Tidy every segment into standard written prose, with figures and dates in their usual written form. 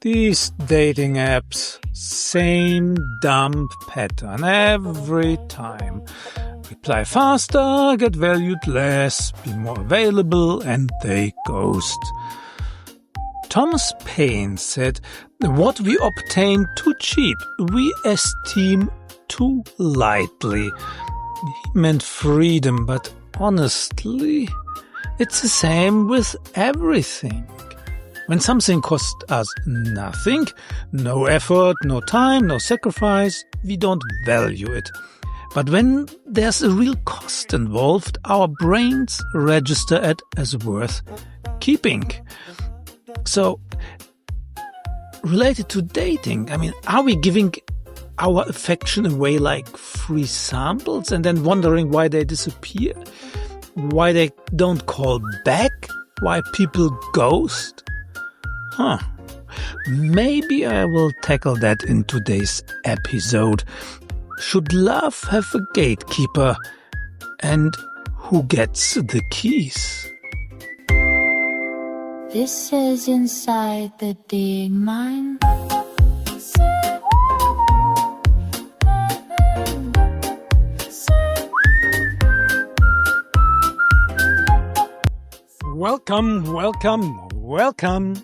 These dating apps, same dumb pattern every time. Reply faster, get valued less, be more available, and they ghost. Thomas Paine said, "What we obtain too cheap, we esteem too lightly." He meant freedom, but honestly, it's the same with everything. When something costs us nothing, no effort, no time, no sacrifice, we don't value it. But when there's a real cost involved, our brains register it as worth keeping. So, related to dating, are we giving our affection away like free samples and then wondering why they disappear? Why they don't call back? Why people ghost? Maybe I will tackle that in today's episode. Should love have a gatekeeper? And who gets the keys? This is Inside the Being Mind. Welcome, welcome, welcome.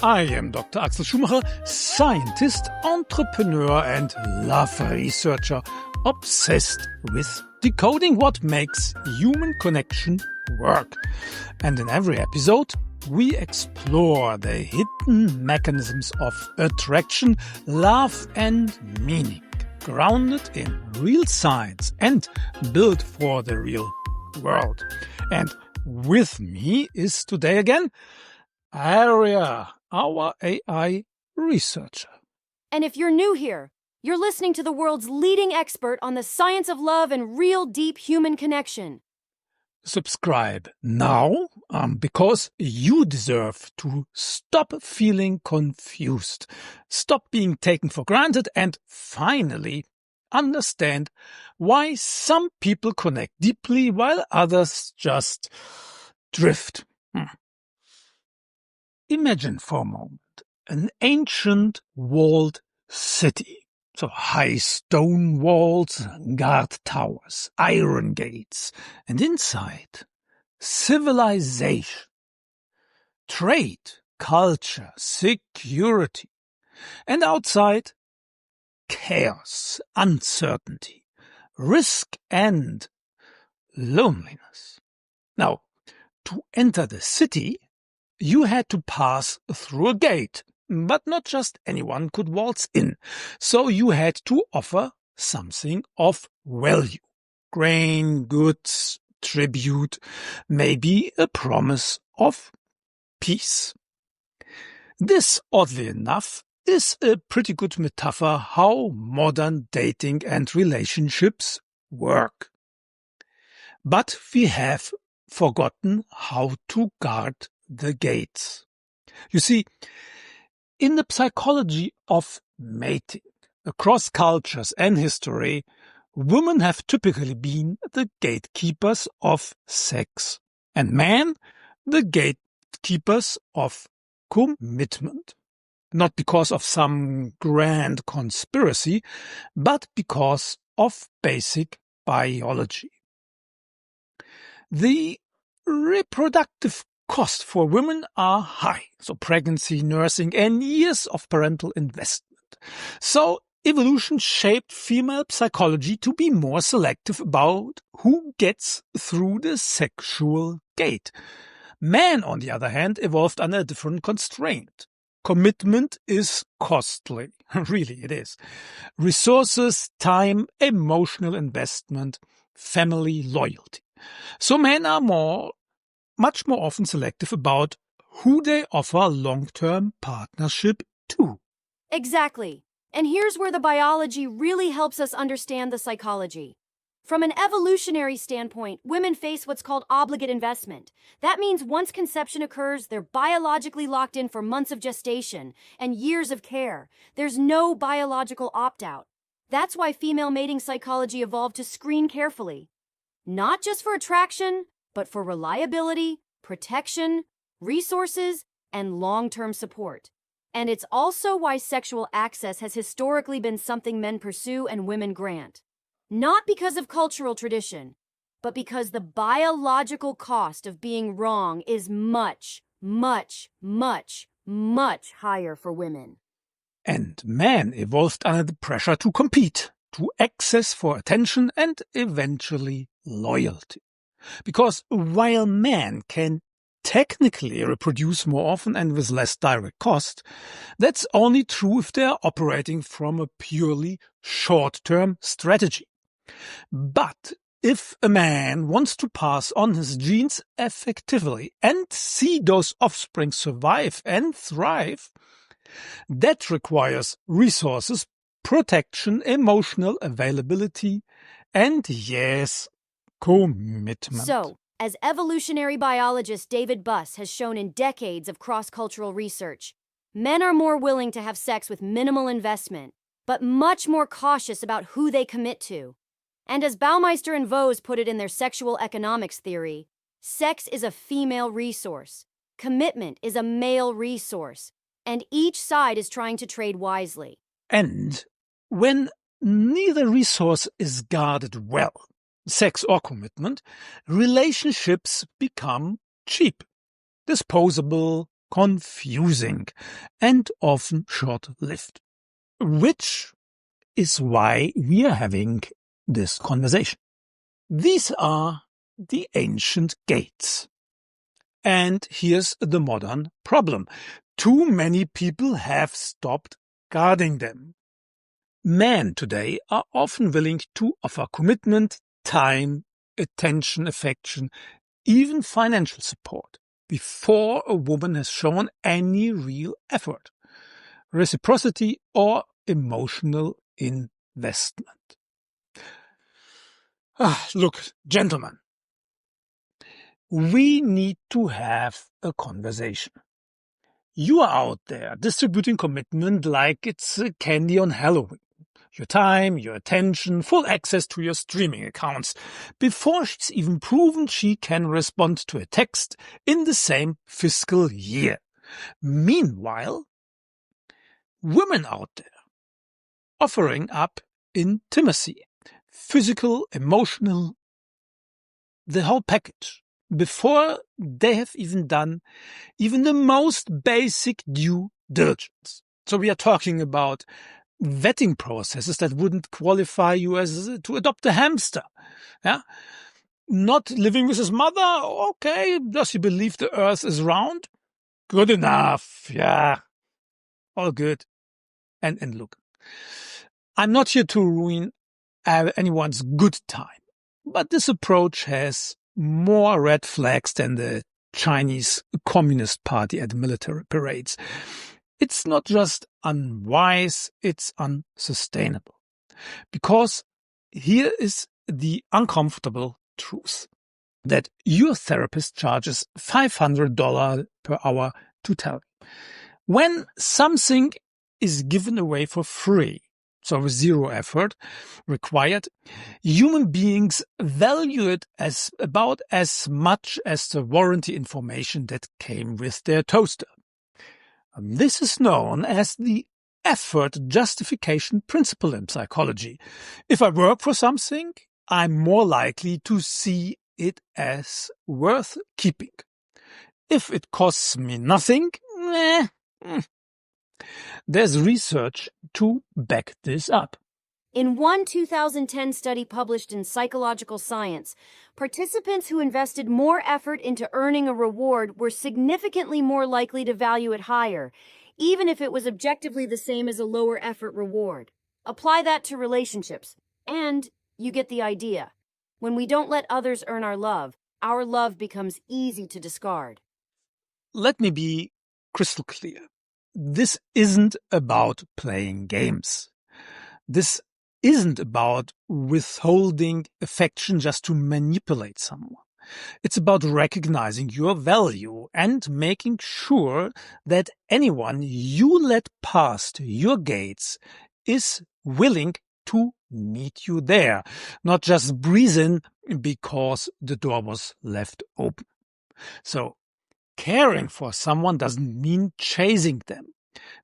I am Dr. Axel Schumacher, scientist, entrepreneur, and love researcher, obsessed with decoding what makes human connection work. And in every episode, we explore the hidden mechanisms of attraction, love, and meaning, grounded in real science and built for the real world. And with me is today again Aria, our AI researcher. And if you're new here, you're listening to the world's leading expert on the science of love and real deep human connection. Subscribe now, because you deserve to stop feeling confused, stop being taken for granted, and finally understand why some people connect deeply while others just drift. Imagine for a moment an ancient walled city. So high stone walls, guard towers, iron gates, and inside, civilization, trade, culture, security, and outside, chaos, uncertainty, risk, and loneliness. Now, to enter the city, you had to pass through a gate. But not just anyone could waltz in. So you had to offer something of value. Grain, goods, tribute, maybe a promise of peace. This, oddly enough, is a pretty good metaphor how modern dating and relationships work. But we have forgotten how to guard the gates. You see, in the psychology of mating, across cultures and history, women have typically been the gatekeepers of sex, and men the gatekeepers of commitment. Not because of some grand conspiracy, but because of basic biology. The reproductive costs for women are high, so pregnancy, nursing, and years of parental investment. So evolution shaped female psychology to be more selective about who gets through the sexual gate. Men, on the other hand, evolved under a different constraint. Commitment is costly. Really, it is. Resources, time, emotional investment, family loyalty. So men are much more often selective about who they offer long-term partnership to. Exactly. And here's where the biology really helps us understand the psychology. From an evolutionary standpoint, women face what's called obligate investment. That means once conception occurs, they're biologically locked in for months of gestation and years of care. There's no biological opt-out. That's why female mating psychology evolved to screen carefully. Not just for attraction, but for reliability, protection, resources, and long-term support. And it's also why sexual access has historically been something men pursue and women grant. Not because of cultural tradition, but because the biological cost of being wrong is much, much, much, much higher for women. And men evolved under the pressure to compete, to access for attention and eventually loyalty. Because while men can technically reproduce more often and with less direct cost, that's only true if they're operating from a purely short-term strategy. But if a man wants to pass on his genes effectively and see those offspring survive and thrive, that requires resources, protection, emotional availability, and yes, commitment. So, as evolutionary biologist David Buss has shown in decades of cross-cultural research, men are more willing to have sex with minimal investment, but much more cautious about who they commit to. And as Baumeister and Vose put it in their sexual economics theory, sex is a female resource, commitment is a male resource, and each side is trying to trade wisely. And when neither resource is guarded well, sex or commitment, relationships become cheap, disposable, confusing, and often short-lived. Which is why we are having this conversation. These are the ancient gates. And here's the modern problem. Too many people have stopped guarding them. Men today are often willing to offer commitment, time, attention, affection, even financial support before a woman has shown any real effort, reciprocity, or emotional investment. Look, gentlemen, we need to have a conversation. You are out there distributing commitment like it's candy on Halloween. Your time, your attention, full access to your streaming accounts before she's even proven she can respond to a text in the same fiscal year. Meanwhile, women out there offering up intimacy, physical, emotional, the whole package, before they have even done even the most basic due diligence. So we are talking about vetting processes that wouldn't qualify you as to adopt a hamster. Yeah, not living with his mother. Okay, does he believe the earth is round? Good enough. Yeah, all good. And look, I'm not here to ruin anyone's good time, but this approach has more red flags than the Chinese Communist Party at military parades. It's not just unwise, it's unsustainable. Because here is the uncomfortable truth, that your therapist charges $500 per hour to tell you. When something is given away for free, so with zero effort required, human beings value it as about as much as the warranty information that came with their toaster. This is known as the effort justification principle in psychology. If I work for something, I'm more likely to see it as worth keeping. If it costs me nothing, there's research to back this up. In one 2010 study published in Psychological Science, participants who invested more effort into earning a reward were significantly more likely to value it higher, even if it was objectively the same as a lower effort reward. Apply that to relationships, and you get the idea. When we don't let others earn our love becomes easy to discard. Let me be crystal clear. This isn't about playing games. This isn't about withholding affection just to manipulate someone. It's about recognizing your value and making sure that anyone you let past your gates is willing to meet you there, not just breeze in because the door was left open. So caring for someone doesn't mean chasing them.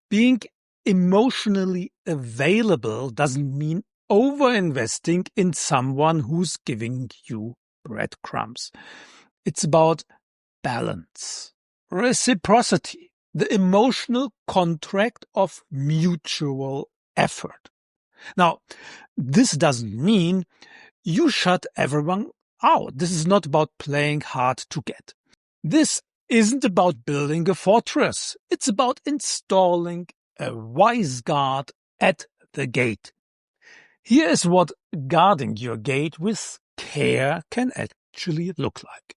Being emotionally available doesn't mean over-investing in someone who's giving you breadcrumbs. It's about balance, reciprocity, the emotional contract of mutual effort. Now, this doesn't mean you shut everyone out. This is not about playing hard to get. This isn't about building a fortress. It's about installing a wise guard at the gate. Here is what guarding your gate with care can actually look like.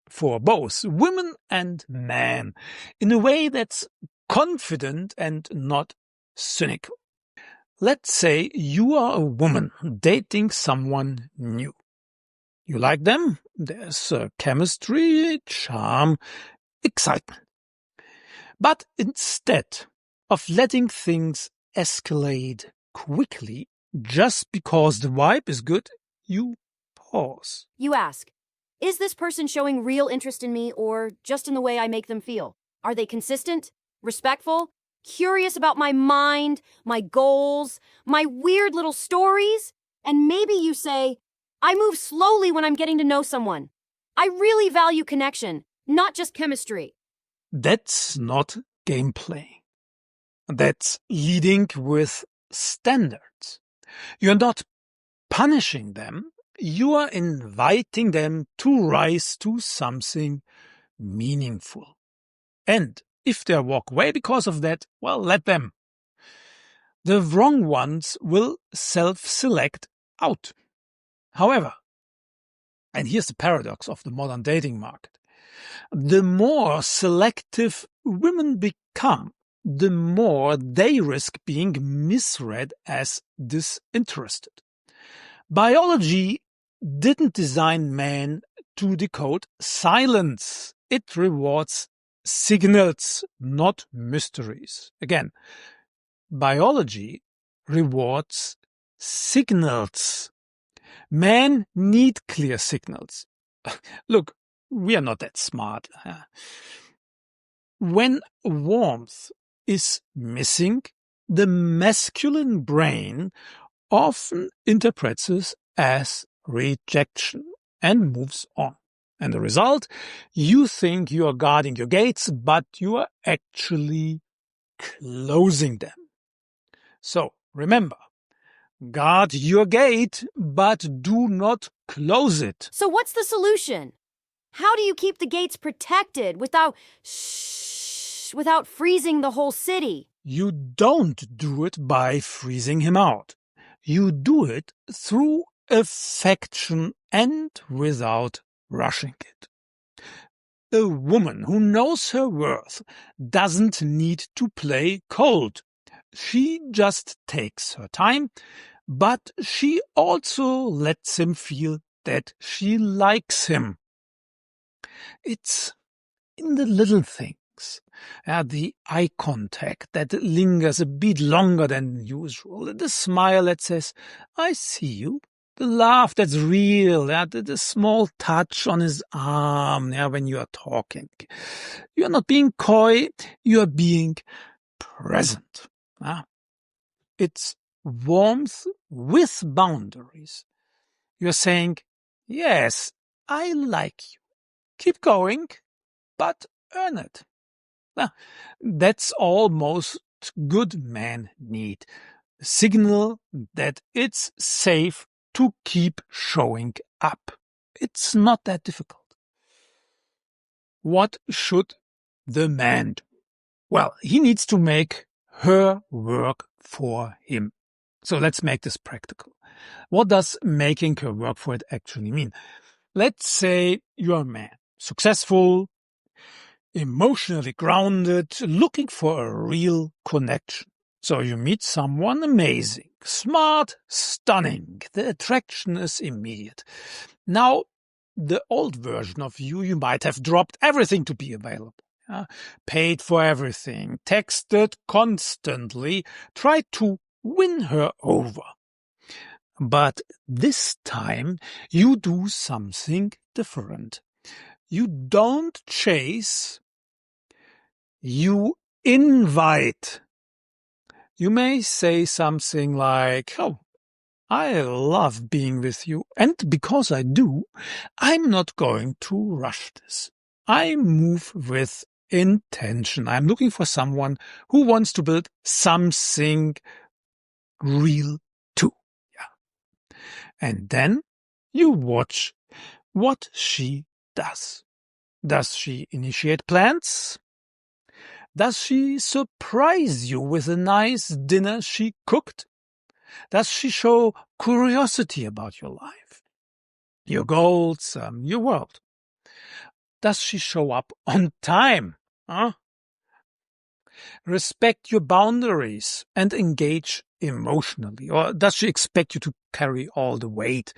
For both women and men, in a way that's confident and not cynical. Let's say you are a woman dating someone new. You like them, there's chemistry, charm, excitement. But instead of letting things escalate quickly just because the vibe is good, you pause. You ask, is this person showing real interest in me or just in the way I make them feel? Are they consistent, respectful, curious about my mind, my goals, my weird little stories? And maybe you say, I move slowly when I'm getting to know someone. I really value connection, not just chemistry. That's not gameplay. That's leading with standards. You're not punishing them. You are inviting them to rise to something meaningful. And if they walk away because of that, well, let them. The wrong ones will self-select out. However, and here's the paradox of the modern dating market, the more selective women become, the more they risk being misread as disinterested. Biology didn't design men to decode silence. It rewards signals, not mysteries. Again, biology rewards signals. Men need clear signals. Look, we are not that smart. When warmth is missing, the masculine brain often interprets this as rejection and moves on. And the result, you think you are guarding your gates, but you are actually closing them. So remember, guard your gate, but do not close it. So what's the solution? How do you keep the gates protected without freezing the whole city? You don't do it by freezing him out. You do it through affection and without rushing it. A woman who knows her worth doesn't need to play cold. She just takes her time, but she also lets him feel that she likes him. It's in the little things. The eye contact that lingers a bit longer than usual, the smile that says, I see you, the laugh that's real, the small touch on his arm when you are talking. You are not being coy, you are being present. It's warmth with boundaries. You're saying, yes, I like you. Keep going, but earn it. That's all most good men need. A signal that it's safe to keep showing up. It's not that difficult. What should the man do? Well, he needs to make her work for him. So let's make this practical. What does making her work for it actually mean? Let's say you're a man, successful, emotionally grounded, looking for a real connection. So you meet someone amazing, smart, stunning. The attraction is immediate. Now, the old version of you might have dropped everything to be available. Paid for everything, texted constantly, tried to win her over. But this time you do something different. You don't chase, You invite. You may say something like, oh, I love being with you, and because I do, I'm not going to rush this. I move with intention. I'm looking for someone who wants to build something real too. Yeah. And then you watch what she does. Does she initiate plans? Does she surprise you with a nice dinner she cooked? Does she show curiosity about your life, your goals, your world? Does she show up on time? Respect your boundaries and engage emotionally? Or does she expect you to carry all the weight?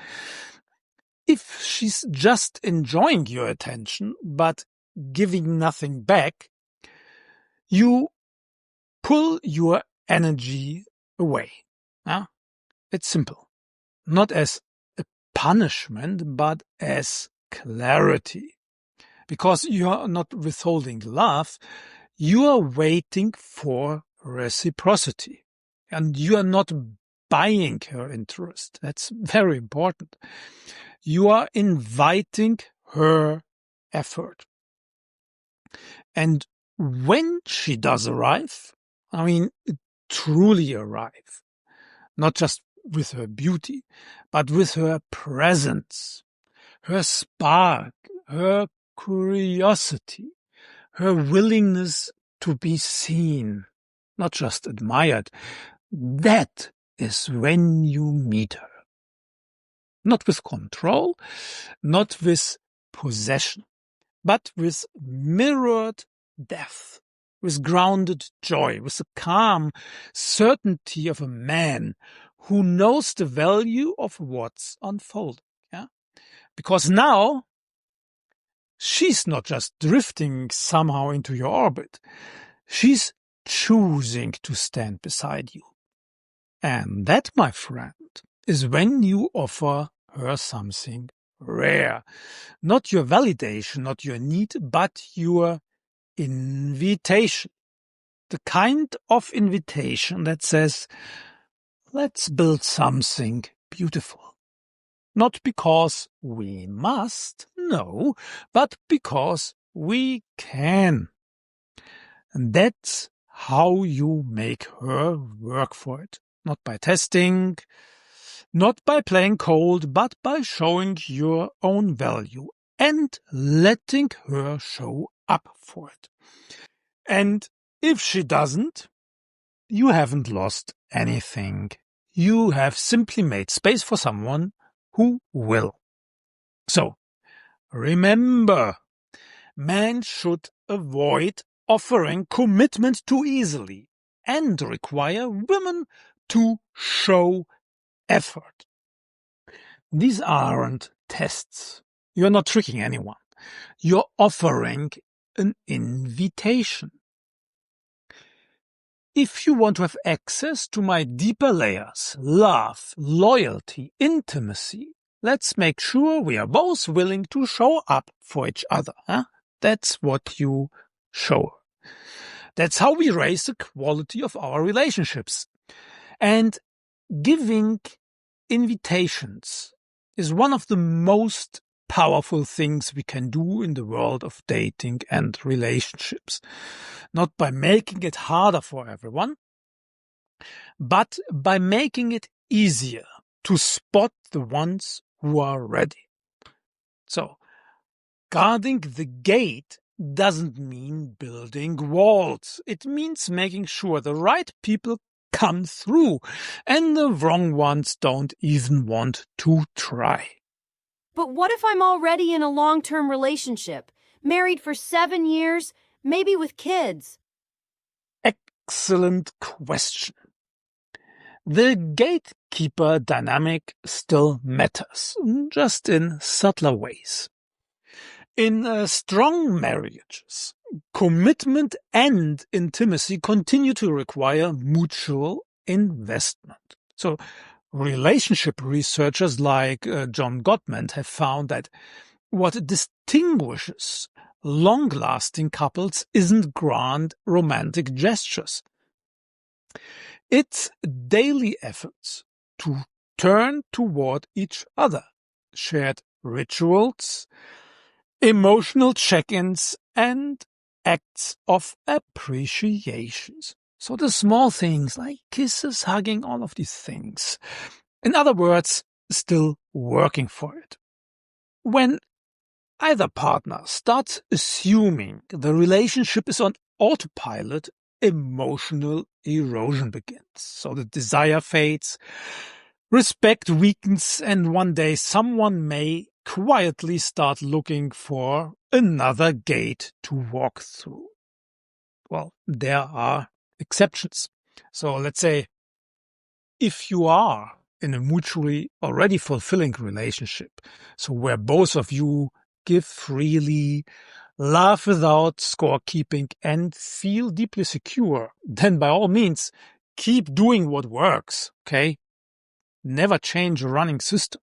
If she's just enjoying your attention but giving nothing back, you pull your energy away. It's simple. Not as a punishment, but as clarity. Because you are not withholding love, you are waiting for reciprocity. And you are not buying her interest. That's very important. You are inviting her effort. And when she does arrive, truly arrive, not just with her beauty, but with her presence, her spark, her curiosity, her willingness to be seen, not just admired, that is when you meet her. Not with control, not with possession, but with mirrored depth, with grounded joy, with the calm certainty of a man who knows the value of what's unfolding. Yeah? Because now she's not just drifting somehow into your orbit. She's choosing to stand beside you. And that, my friend, is when you offer her something rare. Not your validation, not your need, but your invitation. The kind of invitation that says, let's build something beautiful. Not because we must, no, but because we can. And that's how you make her work for it. Not by testing, not by playing cold, but by showing your own value and letting her show up for it. And if she doesn't, you haven't lost anything. You have simply made space for someone who will. So, remember, men should avoid offering commitment too easily and require women to show effort. These aren't tests. You're not tricking anyone. You're offering an invitation. If you want to have access to my deeper layers, love, loyalty, intimacy, let's make sure we are both willing to show up for each other. That's what you show. That's how we raise the quality of our relationships. And giving invitations is one of the most powerful things we can do in the world of dating and relationships. Not by making it harder for everyone, but by making it easier to spot the ones who are ready. So, guarding the gate doesn't mean building walls. It means making sure the right people come through and the wrong ones don't even want to try. But what if I'm already in a long-term relationship, married for 7 years, maybe with kids? Excellent question. The gatekeeper dynamic still matters, just in subtler ways. In strong marriages, commitment and intimacy continue to require mutual investment. So, relationship researchers like John Gottman have found that what distinguishes long-lasting couples isn't grand romantic gestures. It's daily efforts to turn toward each other, shared rituals, emotional check-ins, and acts of appreciation. So the small things like kisses, hugging, all of these things. In other words, still working for it. When either partner starts assuming the relationship is on autopilot, emotional erosion begins. So the desire fades, respect weakens, and one day someone may quietly start looking for another gate to walk through. Well, there are exceptions. So let's say if you are in a mutually already fulfilling relationship, so where both of you give freely, laugh without scorekeeping, and feel deeply secure, then by all means, keep doing what works, okay? Never change a running system.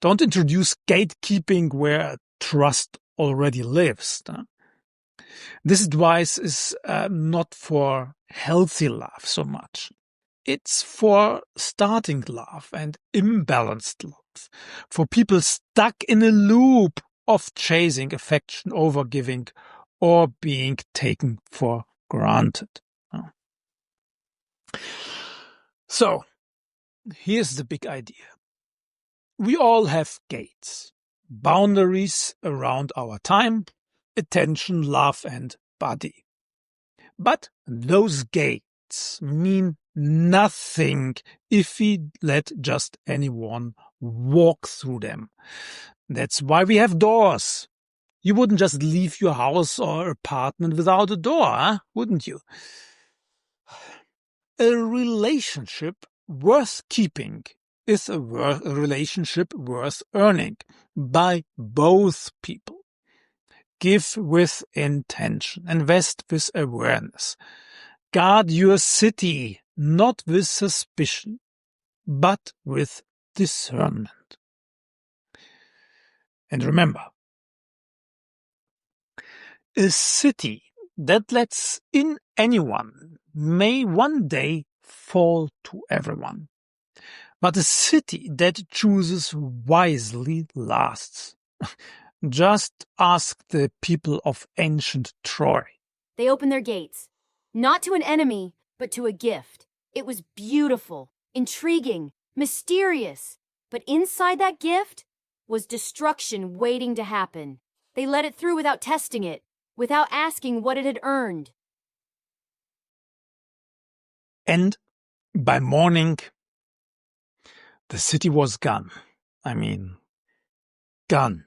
Don't introduce gatekeeping where trust already lives. This advice is not for healthy love so much. It's for starting love and imbalanced love, for people stuck in a loop of chasing affection over giving or being taken for granted. So, here's the big idea. We all have gates, boundaries around our time, attention, love, and body. But those gates mean nothing if we let just anyone walk through them. That's why we have doors. You wouldn't just leave your house or apartment without a door, wouldn't you? A relationship worth keeping is a relationship worth earning by both people. Give with intention, invest with awareness. Guard your city, not with suspicion, but with discernment. And remember, a city that lets in anyone may one day fall to everyone. But a city that chooses wisely lasts. Just ask the people of ancient Troy. They opened their gates, not to an enemy, but to a gift. It was beautiful, intriguing, mysterious. But inside that gift was destruction waiting to happen. They let it through without testing it, without asking what it had earned. And by morning, the city was gone. Gone.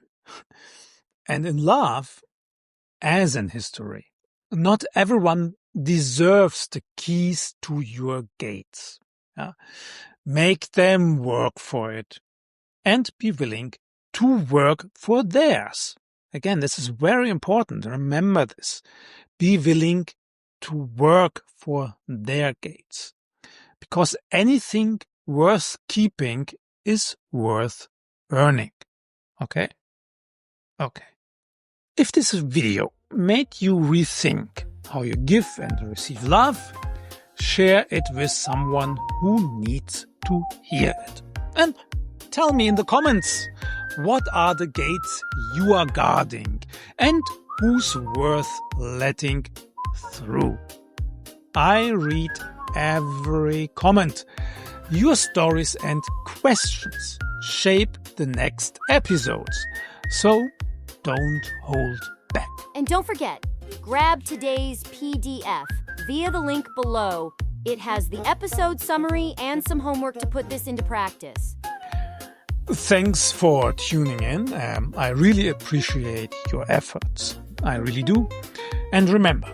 And in love, as in history, not everyone deserves the keys to your gates. Make them work for it and be willing to work for theirs. Again, this is very important. Remember this. Be willing to work for their gates. Because anything worth keeping is worth earning. Okay? Okay. If this video made you rethink how you give and receive love, share it with someone who needs to hear it. And tell me in the comments, what are the gates you are guarding and who's worth letting through? I read every comment. Your stories and questions shape the next episodes. So don't hold back. And don't forget, grab today's PDF via the link below. It has the episode summary and some homework to put this into practice. Thanks for tuning in. I really appreciate your efforts. I really do. And remember,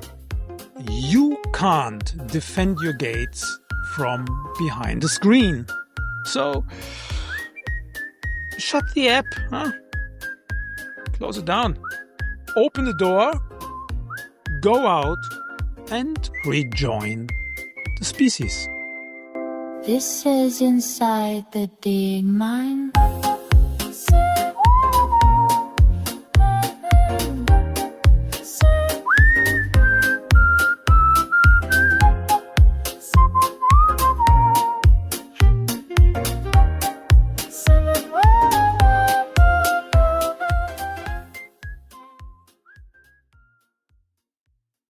you can't defend your gates from behind the screen. So, shut the app, Close it down. Open the door, go out, and rejoin the species. This is inside the being mind.